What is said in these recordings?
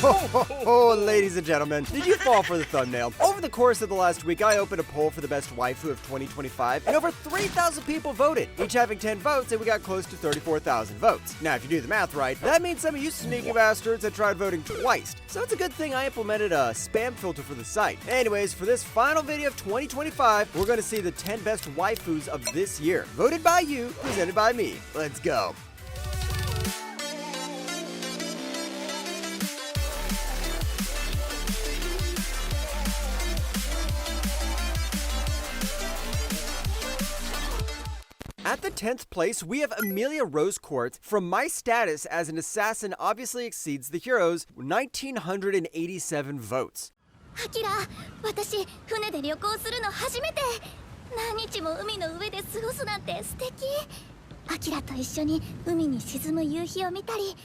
Oh, ladies and gentlemen, did you fall for the thumbnail? Over the course of the last week, I opened a poll for the best waifu of 2025, and over 3,000 people voted, each having 10 votes, and we got close to 34,000 votes. Now, if you do the math right, that means some of you sneaky bastards had tried voting twice. So it's a good thing I implemented a spam filter for the site. Anyways, for this final video of 2025, we're going to see the 10 best waifus of this year. Voted by you, presented by me. Let's go. At the 10th place, we have Emilia Rose Quartz. From my status as an assassin obviously exceeds the hero's 1,987 votes. アキラ、私、船で旅行するの初めて。何日も海の上で過ごすなんて素敵。アキラと一緒に海に沈む夕日を見たり、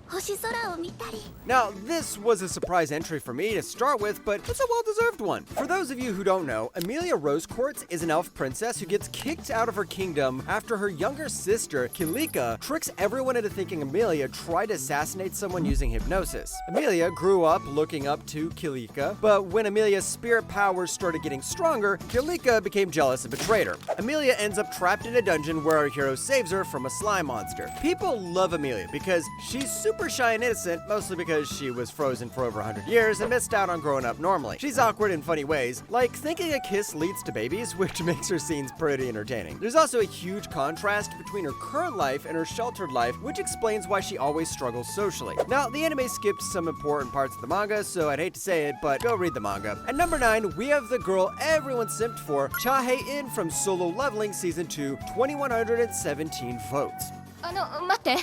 星空を見たり。 Now, this was a surprise entry for me to start with, but it's a well-deserved one. For those of you who don't know, Emilia Rose Quartz is an elf princess who gets kicked out of her kingdom after her younger sister, Kilika, tricks everyone into thinking Emilia tried to assassinate someone using hypnosis. Emilia grew up looking up to Kilika, but when Emilia's spirit powers started getting stronger, Kilika became jealous and betrayed her. Emilia ends up trapped in a dungeon where our hero saves her from a slime monster. People love Emilia because she's super shy and innocent, mostly because she was frozen for over 100 years and missed out on growing up normally. She's awkward in funny ways, like thinking a kiss leads to babies, which makes her scenes pretty entertaining. There's also a huge contrast between her current life and her sheltered life, which explains why she always struggles socially. Now, the anime skipped some important parts of the manga, so I'd hate to say it, but go read the manga. At number 9, we have the girl everyone simped for, Cha Hae-in from Solo Leveling Season 2, 2,117 votes. 待って。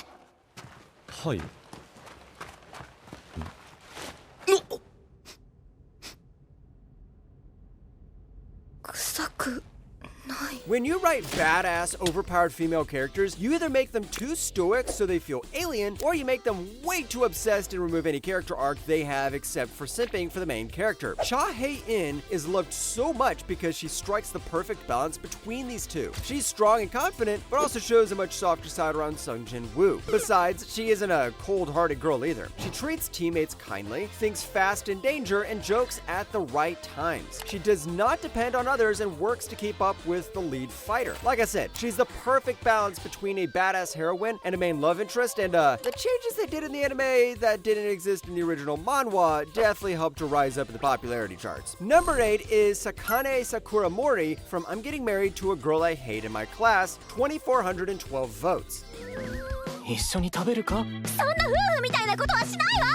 はい。臭くない。 When you write badass, overpowered female characters, you either make them too stoic so they feel alien, or you make them way too obsessed and remove any character arc they have except for simping for the main character. Cha Hae-in is loved so much because she strikes the perfect balance between these two. She's strong and confident, but also shows a much softer side around Sung Jin-woo. Besides, she isn't a cold-hearted girl either. She treats teammates kindly, thinks fast in danger, and jokes at the right times. She does not depend on others and works to keep up with the lead fighter. Like I said, she's the perfect balance between a badass heroine and a main love interest, and the changes they did in the anime that didn't exist in the original manhwa definitely helped her rise up in the popularity charts. Number 8 is Sakane Sakuramori from I'm Getting Married to a Girl I Hate in My Class, 2,412 votes. 一緒に食べるか？そんな夫婦みたいなことはしないわ。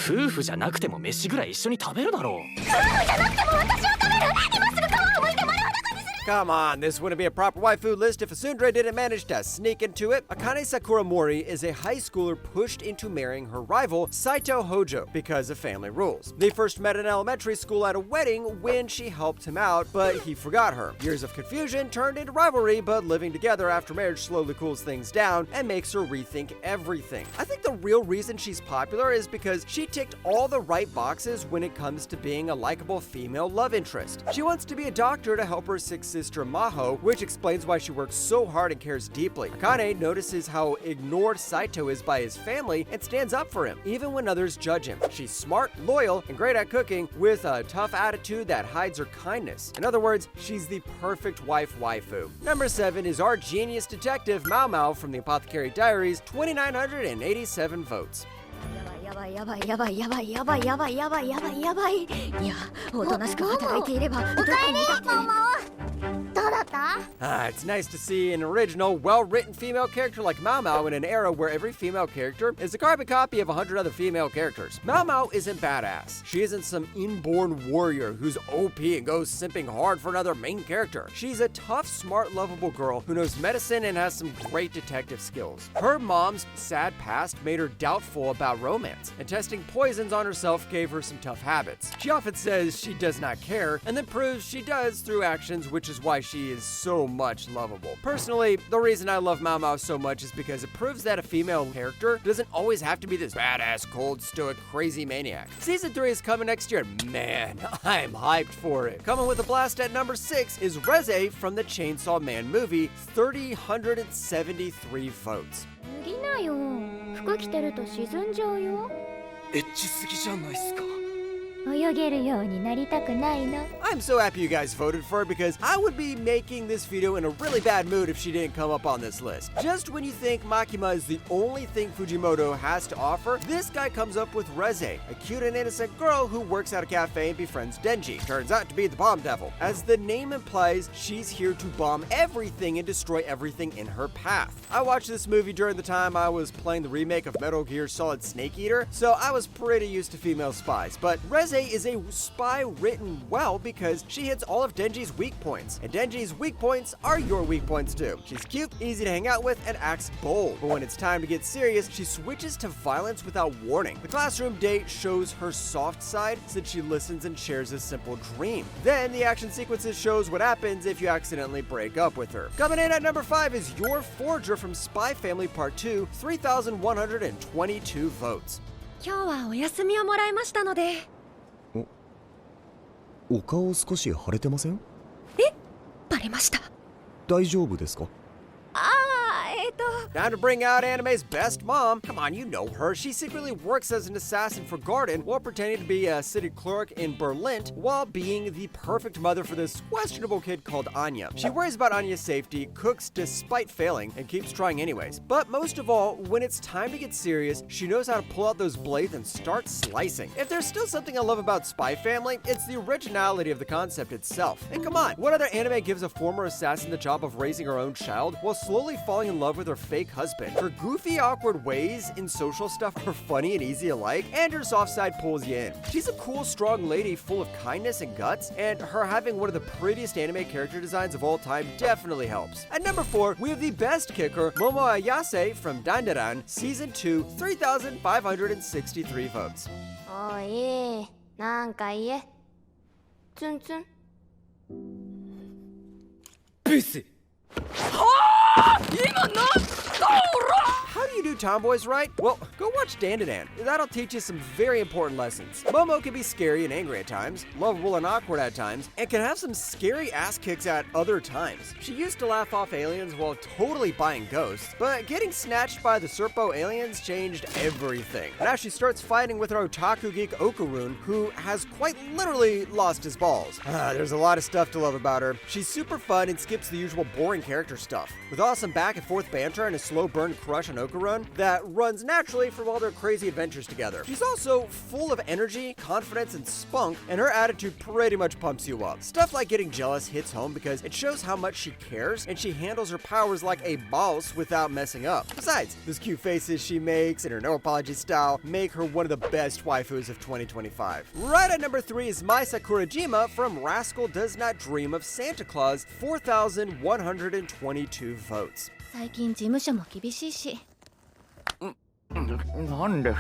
夫婦じゃなくても飯ぐらい一緒に食べるだろう。夫婦じゃなくても私は食べる。今すぐ皮をむいて丸裸にする。 Come on, this wouldn't be a proper waifu list if Asundra didn't manage to sneak into it. Akane Sakuramori is a high schooler pushed into marrying her rival, Saito Hojo, because of family rules. They first met in elementary school at a wedding when she helped him out, but he forgot her. Years of confusion turned into rivalry, but living together after marriage slowly cools things down and makes her rethink everything. I think the real reason she's popular is because she ticked all the right boxes when it comes to being a likable female love interest. She wants to be a doctor to help her sick sister Maho, which explains why she works so hard and cares deeply. Akane notices how ignored Saito is by his family and stands up for him, even when others judge him. She's smart, loyal, and great at cooking, with a tough attitude that hides her kindness. In other words, she's the perfect wife waifu. Number 7 is our genius detective Mao Mao from the Apothecary Diaries, 2,987 votes. やばいやばいやばいやばいやばいやばいやばいやばいやばい。いや、おとなしく働いていれば。おかえり、ママ。どうだった？ It's nice to see an original, well-written female character like Mao Mao in an era where every female character is a carbon copy of 100 other female characters. Mao Mao isn't badass. She isn't some inborn warrior who's OP and goes simping hard for another main character. She's a tough, smart, lovable girl who knows medicine and has some great detective skills. Her mom's sad past made her doubtful about romance, and testing poisons on herself gave her some tough habits. She often says she does not care, and then proves she does through actions, which is why she is so much lovable. Personally, the reason I love Mao Mao so much is because it proves that a female character doesn't always have to be this badass, cold, stoic, crazy maniac. Season 3 is coming next year, and man, I'm hyped for it. Coming with a blast at number 6 is Reze from the Chainsaw Man movie, 3,073 votes. 無理なよ。服着てると沈んじゃうよ。エッチすぎじゃないっすか。泳げるようになりたくないの。 I'm so happy you guys voted for her because I would be making this video in a really bad mood if she didn't come up on this list. Just when you think Makima is the only thing Fujimoto has to offer, this guy comes up with Reze, a cute and innocent girl who works at a cafe and befriends Denji. Turns out to be the bomb devil. As the name implies, she's here to bomb everything and destroy everything in her path. I watched this movie during the time I was playing the remake of Metal Gear Solid Snake Eater, so I was pretty used to female spies, but Reze is a spy written well because she hits all of Denji's weak points, and Denji's weak points are your weak points too. She's cute, easy to hang out with, and acts bold, but when it's time to get serious, she switches to violence without warning. The classroom date shows her soft side since she listens and shares a simple dream. Then the action sequences shows what happens if you accidentally break up with her. Coming in at number 5 is Your Forger from Spy Family Part 2, 3,122 votes. 今日はお休みをもらいましたので。お顔少し腫れてません？バレました。大丈夫ですか？Time to bring out anime's best mom. Come on, you know her. She secretly works as an assassin for Garden while pretending to be a city clerk in Berlin while being the perfect mother for this questionable kid called Anya. She worries about Anya's safety, cooks despite failing, and keeps trying anyways. But most of all, when it's time to get serious, she knows how to pull out those blades and start slicing. If there's still something I love about Spy Family, it's the originality of the concept itself. And come on, what other anime gives a former assassin the job of raising her own child while slowly falling in love with her fake husband? Her goofy, awkward ways in social stuff are funny and easy to like, and her soft side pulls you in. She's a cool, strong lady full of kindness and guts, and her having one of the prettiest anime character designs of all time definitely helps. At number 4, we have the best kicker, Momo Ayase from Dandadan, Season 2, 3,563 votes. おい、なんか言え。ツンツン。ブス。 How do you do tomboys right? Well, go watch Dandadan. That'll teach you some very important lessons. Momo can be scary and angry at times, lovable and awkward at times, and can have some scary ass kicks at other times. She used to laugh off aliens while totally buying ghosts, but getting snatched by the Serpo aliens changed everything. Now she starts fighting with her otaku geek Okarun, who has quite literally lost his balls. There's a lot of stuff to love about her. She's super fun and skips the usual boring character stuff, with awesome back and forth banter and a slow burn crush on Okarun that runs naturally from all their crazy adventures together. She's also full of energy, confidence, and spunk, and her attitude pretty much pumps you up. Stuff like getting jealous hits home because it shows how much she cares, and she handles her powers like a boss without messing up. Besides, those cute faces she makes and her no apology style make her one of the best waifus of 2025. Right at number 3 is Mai Sakurajima from Rascal Does Not Dream of Santa Claus, 4,122 votes. 最近事務所も厳しいし。なんでしょ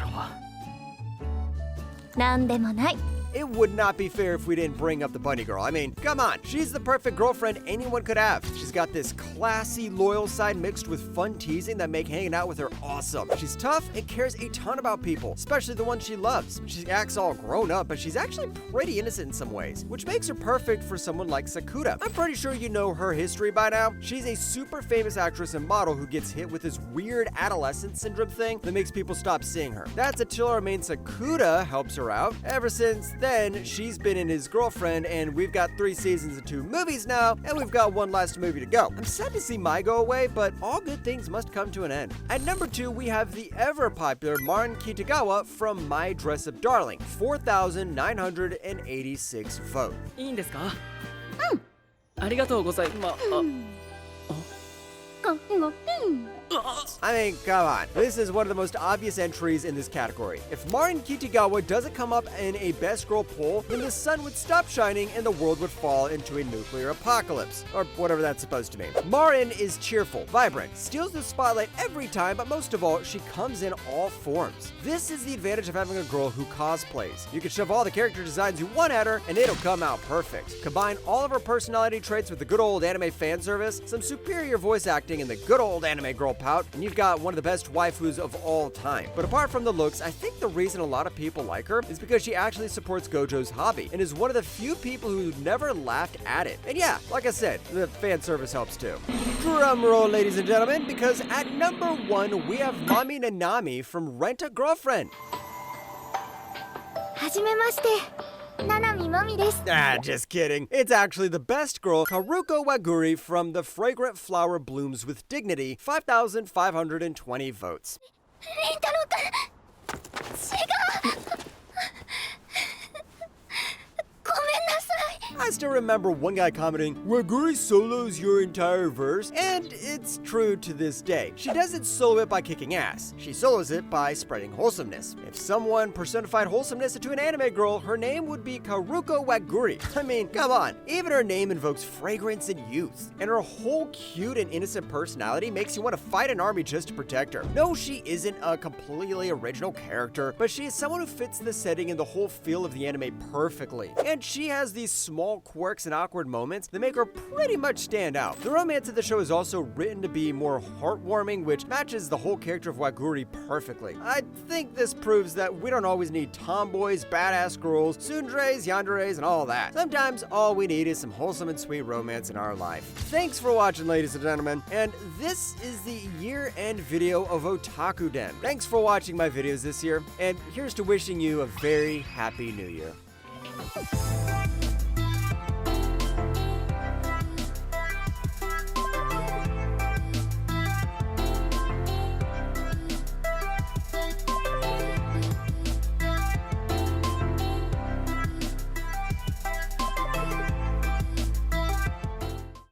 なんでもない。 It would not be fair if we didn't bring up the bunny girl. I mean, come on. She's the perfect girlfriend anyone could have. She's got this classy, loyal side mixed with fun teasing that make hanging out with her awesome. She's tough and cares a ton about people, especially the ones she loves. She acts all grown up, but she's actually pretty innocent in some ways, which makes her perfect for someone like Sakura. I'm pretty sure you know her history by now. She's a super famous actress and model who gets hit with this weird adolescent syndrome thing that makes people stop seeing her. That's until our main Sakura helps her out. Ever since then, she's been in His Girlfriend, and we've got 3 seasons and 2 movies now, and we've got 1 last movie to go. I'm sad to see Mai go away, but all good things must come to an end. At number 2, we have the ever-popular Marin Kitagawa from My Dress Up Darling, 4,986 vote. いいんですか？ありがとうございま。I mean, come on. This is one of the most obvious entries in this category. If Marin Kitagawa doesn't come up in a best girl poll, then the sun would stop shining and the world would fall into a nuclear apocalypse, or whatever that's supposed to mean. Marin is cheerful, vibrant, steals the spotlight every time, but most of all, she comes in all forms. This is the advantage of having a girl who cosplays. You can shove all the character designs you want at her, and it'll come out perfect. Combine all of her personality traits with the good old anime fan service, some superior voice acting, and the good old anime girl pout, and you've got one of the best waifus of all time. But apart from the looks, I think the reason a lot of people like her is because she actually supports Gojo's hobby and is one of the few people who never laughed at it. And yeah, like I said, the fan service helps too. Drum roll, ladies and gentlemen, because at number 1, we have Mami Nanami from Rent a Girlfriend. はじめましてななみもみです Ah, just kidding. It's actually the best girl, Haruko Waguri from The Fragrant Flower Blooms with Dignity, 5,520 votes. 凛太郎くん違うごめんなさい I still remember one guy commenting, Waguri solos your entire verse, and it's true to this day. She doesn't solo it by kicking ass. She solos it by spreading wholesomeness. If someone personified wholesomeness into an anime girl, her name would be Haruko Waguri. I mean, come on. Even her name invokes fragrance and youth, and her whole cute and innocent personality makes you want to fight an army just to protect her. No, she isn't a completely original character, but she is someone who fits the setting and the whole feel of the anime perfectly. And she has these small quirks and awkward moments that make her pretty much stand out. The romance of the show is also written to be more heartwarming, which matches the whole character of Waguri perfectly. I think this proves that we don't always need tomboys, badass girls, tsunderes, yanderes, and all that. Sometimes all we need is some wholesome and sweet romance in our life. Thanks for watching, ladies and gentlemen, and this is the year-end video of Otaku Den. Thanks for watching my videos this year, and here's to wishing you a very happy new year.